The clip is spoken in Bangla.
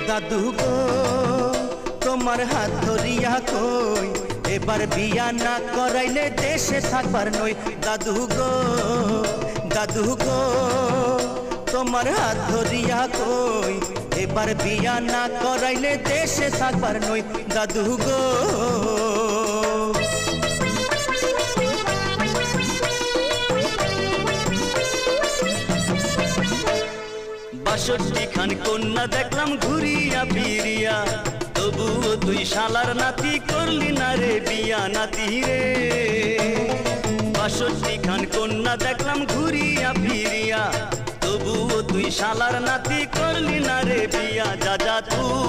দাদু গো তোমার হাত ধরিয়া কই এবার বিয়া না করাইলে দেশে থাকবার নই। দাদু গো তোমার হাত ধরিয়া কই এবার বিয়া না করাইলে দেশে থাকবার নই। দাদু গো ৬২ খান কন্যা দেখলাম ঘুরিয়া ফিরিয়া, তবুও তুই শালার নাতি করলি না রে বিয়া নাতি রে। ৬২ খান কন্যা দেখলাম ঘুরিয়া ফিরিয়া, তবুও তুই শালার নাতি করলি না রে বিয়া। যা যা তুই